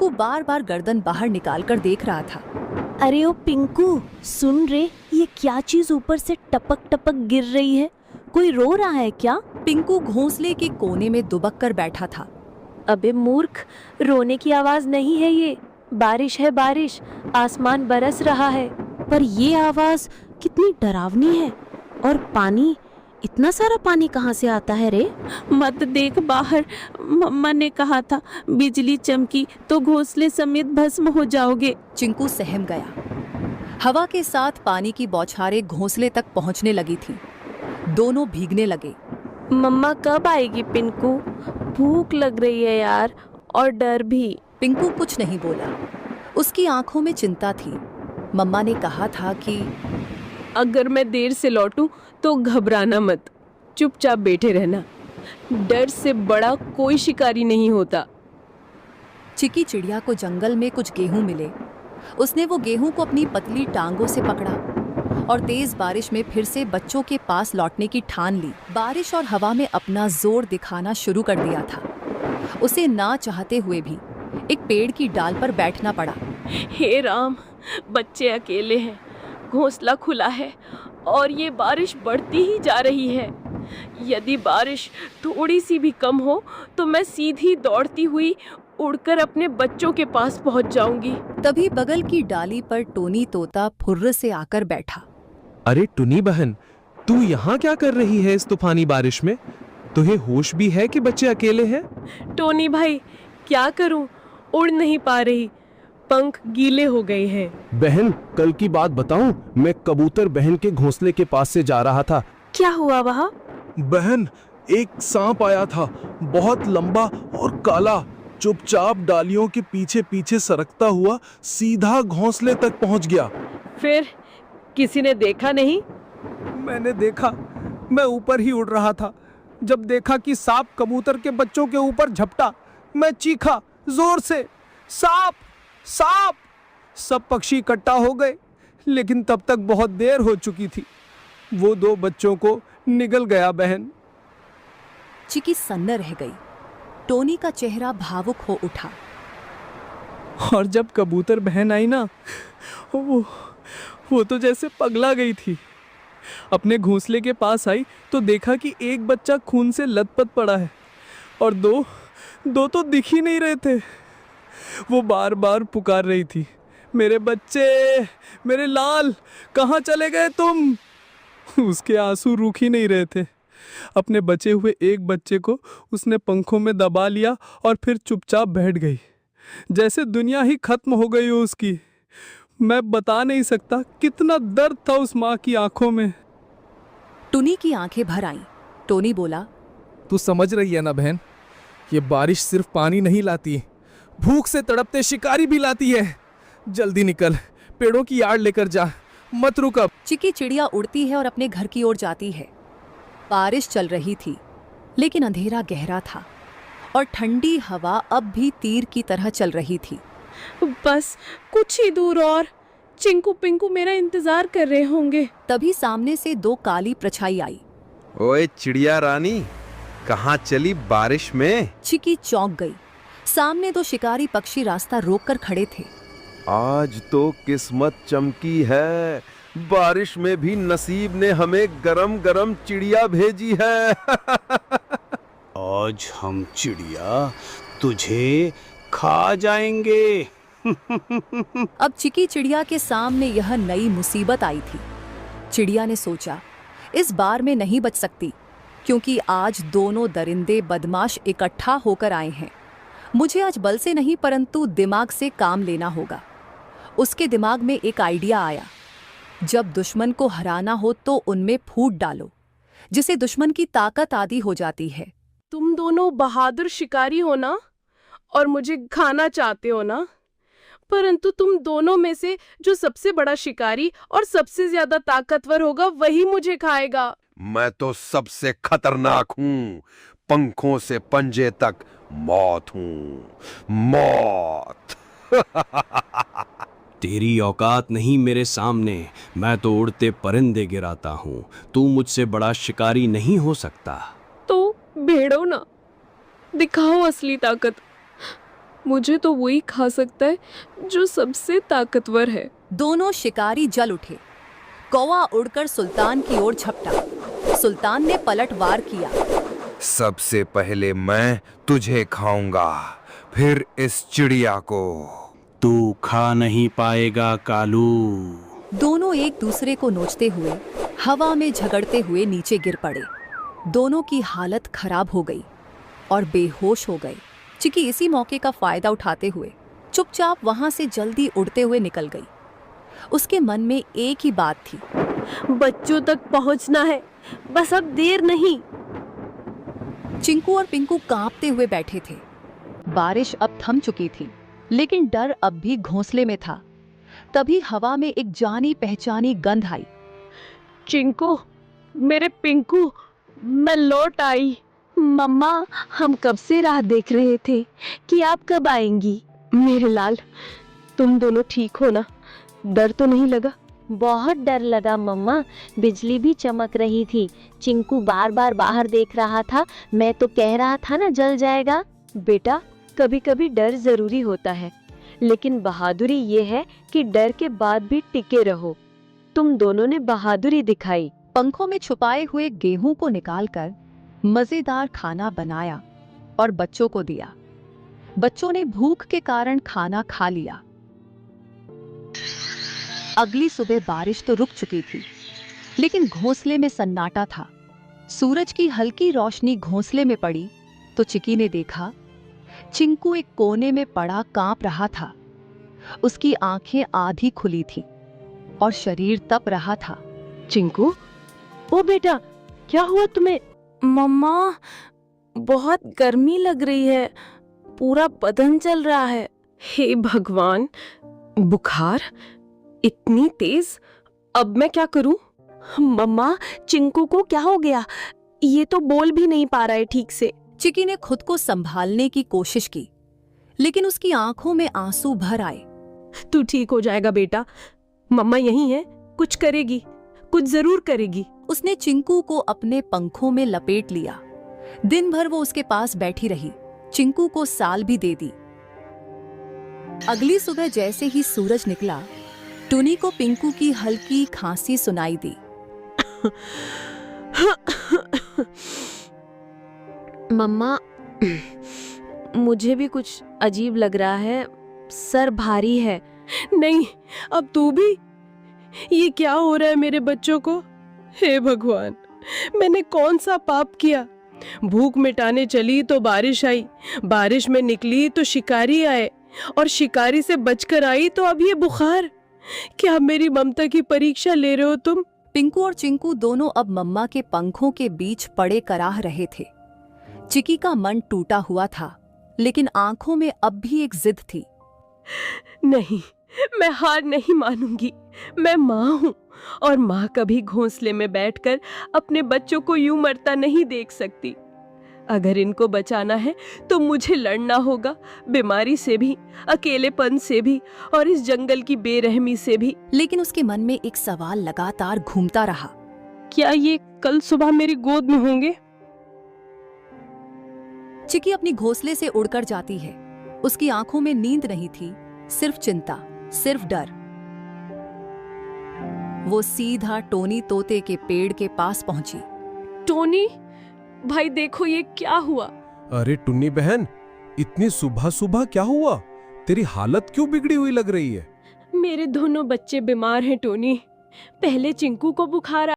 चिक्कू बार बार गर्दन बाहर निकालकर देख रहा था। अरे ओ पिंकू, सुन रे, ये क्या चीज ऊपर से टपक टपक गिर रही है? कोई रो रहा है क्या? पिंकू घोंसले के कोने में दुबक कर बैठा था। अबे मूर्ख, रोने की आवाज नहीं है ये, बारिश है बारिश, आसमान बरस रहा है। पर ये आवाज कितनी डरावनी है। और पानी, इतना सारा पानी कहाँ से आता है रे? मत देख बाहर, मम्मा ने कहा था बिजली चमकी तो घोंसले समेत भस्म हो जाओगे। चिंकू सहम गया। हवा के साथ पानी की बौछारें घोंसले तक पहुंचने लगी थीं। दोनों भीगने लगे। मम्मा कब आएगी पिंकू? भूख लग रही है यार, और डर भी। पिंकू कुछ नहीं बोला। उसकी आंखों में चिंता थी। मम्मा ने कहा था कि अगर मैं देर से लौटूं तो घबराना मत, चुपचाप बैठे रहना, डर से बड़ा कोई शिकारी नहीं होता। चिकी चिड़िया को जंगल में कुछ गेहूं मिले। उसने वो गेहूं को अपनी पतली टांगों से पकड़ा और तेज बारिश में फिर से बच्चों के पास लौटने की ठान ली। बारिश और हवा में अपना जोर दिखाना शुरू कर दिया था। उसे ना चाहते हुए भी एक पेड़ की डाल पर बैठना पड़ा। हे राम, बच्चे अकेले हैं, घोंसला खुला है और ये बारिश बढ़ती ही जा रही है। यदि बारिश थोड़ी सी भी कम हो तो मैं सीधी दौड़ती हुई उड़कर अपने बच्चों के पास पहुंच जाऊंगी। तभी बगल की डाली पर टोनी तोता फुर्र से आकर बैठा। अरे टुनी बहन, तू यहाँ क्या कर रही है इस तूफानी बारिश में? तुझे होश भी है कि बच्चे अकेले हैं? टोनी भाई, क्या करूं, उड़ नहीं पा रही, पंख गीले हो गए हैं। बहन, कल की बात बताऊं, मैं कबूतर बहन के घोंसले के पास से जा रहा था। क्या हुआ वहाँ? बहन, एक सांप आया था, बहुत लंबा और काला, चुपचाप डालियों के पीछे पीछे सरकता हुआ सीधा घोंसले तक पहुंच गया। फिर किसी ने देखा नहीं? मैंने देखा, मैं ऊपर ही उड़ रहा था। जब देखा कि सांप कबूतर के बच्चों के ऊपर झपटा, मैं चीखा जोर से, सांप सांप। सब पक्षी इकट्ठा हो गए, लेकिन तब तक बहुत देर हो चुकी थी। वो 2 बच्चों को निगल गया बहन। चिकी सन्न रह गई। टोनी का चेहरा भावुक हो उठा। और जब कबूतर बहन आई ना, वो तो जैसे पगला गई थी। अपने घोंसले के पास आई तो देखा कि एक बच्चा खून से लथपथ पड़ा है और दो तो दिख ही नहीं रहे थे। वो बार बार पुकार रही थी, मेरे बच्चे, मेरे लाल, कहाँ चले गए तुम? उसके आंसू रुक ही नहीं रहे थे। अपने बचे हुए एक बच्चे को उसने पंखों में दबा लिया और फिर चुपचाप बैठ गई, जैसे दुनिया ही खत्म हो गई हो उसकी। मैं बता नहीं सकता कितना दर्द था उस माँ की आंखों में। टुनी की आंखें भर आईं। टोनी बोला, तू समझ रही है ना बहन, ये बारिश सिर्फ पानी नहीं लाती, भूख से तड़पते शिकारी भी लाती है। जल्दी निकल, पेड़ों की आड़ लेकर जा, मत रुक अब। चिकी चिड़िया उड़ती है और अपने घर की ओर जाती है। बारिश चल रही थी, लेकिन अंधेरा गहरा था और ठंडी हवा अब भी तीर की तरह चल रही थी। बस कुछ ही दूर और, चिंकू पिंकू मेरा इंतजार कर रहे होंगे। तभी सामने से 2 काली परछाई आई। ओए चिड़िया रानी, कहाँ चली बारिश में? चिकी चौंक गई। सामने 2 शिकारी पक्षी रास्ता रोककर खड़े थे। आज तो किस्मत चमकी है, बारिश में भी नसीब ने हमें गरम गरम चिड़िया भेजी है। आज हम चिड़िया तुझे खा जाएंगे। अब चिकी चिड़िया के सामने यह नई मुसीबत आई थी। चिड़िया ने सोचा, इस बार में नहीं बच सकती, क्योंकि आज दोनों दरिंदे बदमाश इकट्ठा होकर आए हैं। मुझे आज बल से नहीं परंतु दिमाग से काम लेना होगा। उसके दिमाग में एक आइडिया आया, जब दुश्मन को हराना हो तो उनमें फूट डालो, जिसे दुश्मन की ताकत आदि हो जाती है। तुम दोनों बहादुर शिकारी हो ना, और मुझे खाना चाहते हो ना, परंतु तुम दोनों में से जो सबसे बड़ा शिकारी और सबसे ज्यादा ताकतवर होगा वही मुझे खाएगा। मैं तो सबसे खतरनाक हूँ, पंखों से पंजे तक मौत हूँ, मौत। तेरी औकात नहीं मेरे सामने, मैं तो उड़ते परिंदे गिराता हूँ, तू मुझसे बड़ा शिकारी नहीं हो सकता। तो भेड़ो ना, दिखाओ असली ताकत। मुझे तो वही खा सकता है जो सबसे ताकतवर है। दोनों शिकारी जल उठे। कौवा उड़कर सुल्तान की ओर झपटा। सुल्तान ने पलटवार किया। सबसे पहले मैं तुझे खाऊंगा, फिर इस चिड़िया को। तू खा नहीं पाएगा कालू। दोनों एक दूसरे को नोचते हुए हवा में झगड़ते हुए नीचे गिर पड़े। दोनों की हालत खराब हो गई और बेहोश हो गए। चिकी इसी मौके का फायदा उठाते हुए चुपचाप वहां से जल्दी उड़ते हुए निकल गई। उसके मन में एक ही बात थी, बच्चों तक पहुंचना है, बस अब देर नहीं। चिंकू और पिंकू कांपते हुए बैठे थे। बारिश अब थम चुकी थी, लेकिन डर अब भी घोंसले में था। तभी हवा में एक जानी पहचानी गंध आई। चिंकू, मेरे पिंकू, मैं लौट आई। मम्मा, हम कब से राह देख रहे थे कि आप कब आएंगी। मेरे लाल, तुम दोनों ठीक हो ना? डर तो नहीं लगा? बहुत डर लगा मम्मा, बिजली भी चमक रही थी। चिंकू बार बार बाहर देख रहा था, मैं तो कह रहा था ना जल जाएगा। बेटा, कभी कभी डर जरूरी होता है, लेकिन बहादुरी ये है कि डर के बाद भी टिके रहो। तुम दोनों ने बहादुरी दिखाई। पंखों में छुपाए हुए गेहूं को निकालकर मजेदार खाना बनाया और बच्चों को दिया। बच्चों ने भूख के कारण खाना खा लिया। अगली सुबह बारिश तो रुक चुकी थी, लेकिन घोंसले में सन्नाटा था। सूरज की हल्की रोशनी घोंसले में पड़ी तो चिकी ने देखा चिंकू एक कोने में पड़ा कांप रहा था। उसकी आंखें आधी खुली थी और शरीर तप रहा था। चिंकू, ओ बेटा, क्या हुआ तुम्हें? मम्मा, बहुत गर्मी लग रही है, पूरा बदन चल रहा है। हे भगवान, बुखार इतनी तेज, अब मैं क्या करूं? मम्मा, चिंकू को क्या हो गया? ये तो बोल भी नहीं पा रहा है ठीक से। चिकी ने खुद को संभालने की कोशिश की, लेकिन उसकी आंखों में आंसू भर आए। तू ठीक हो जाएगा बेटा, मम्मा यहीं है, कुछ करेगी, कुछ जरूर करेगी। उसने चिंकू को अपने पंखों में लपेट लिया। दिन भर वो उसके पास बैठी रही, चिंकू को साल भी दे दी। अगली सुबह जैसे ही सूरज निकला, टुनी को पिंकू की हल्की खांसी सुनाई दी। मम्मा, मुझे भी कुछ अजीब लग रहा है, सर भारी है। नहीं, अब तू भी? ये क्या हो रहा है मेरे बच्चों को? हे भगवान, मैंने कौन सा पाप किया? भूख मिटाने चली तो बारिश आई, बारिश में निकली तो शिकारी आए, और शिकारी से बचकर आई तो अब ये बुखार। क्या मेरी ममता की परीक्षा ले रहे हो तुम? पिंकू और चिंकू दोनों अब मम्मा के पंखों के बीच पड़े कराह रहे थे। चिकी का मन टूटा हुआ था, लेकिन आंखों में अब भी एक जिद थी। नहीं, मैं हार नहीं मानूंगी। मैं माँ हूँ, और माँ कभी घोंसले में बैठकर अपने बच्चों को यूं मरता नहीं देख सकती। अगर इनको बचाना है तो मुझे लड़ना होगा, बीमारी से भी, अकेलेपन से भी, और इस जंगल की बेरहमी से भी। लेकिन उसके मन में एक सवाल लगातार घूमता रहा। क्या ये कल सुबह मेरी गोद में होंगे? चिकी अपनी घोंसले से उड़कर जाती है। उसकी आंखों में नींद नहीं थी, सिर्फ चिंता, सिर्फ डर। वो सीधा टोनी तोते के पेड़ के पास पहुंची। टोनी भाई, देखो ये क्या हुआ? अरे टुन्नी बहन, इतनी सुबह सुबह क्या हुआ? तेरी हालत क्यों बिगड़ी हुई लग रही है? मेरे दोनों बच्चे बीमार हैं टोनी। पहले चिंकू को बुखार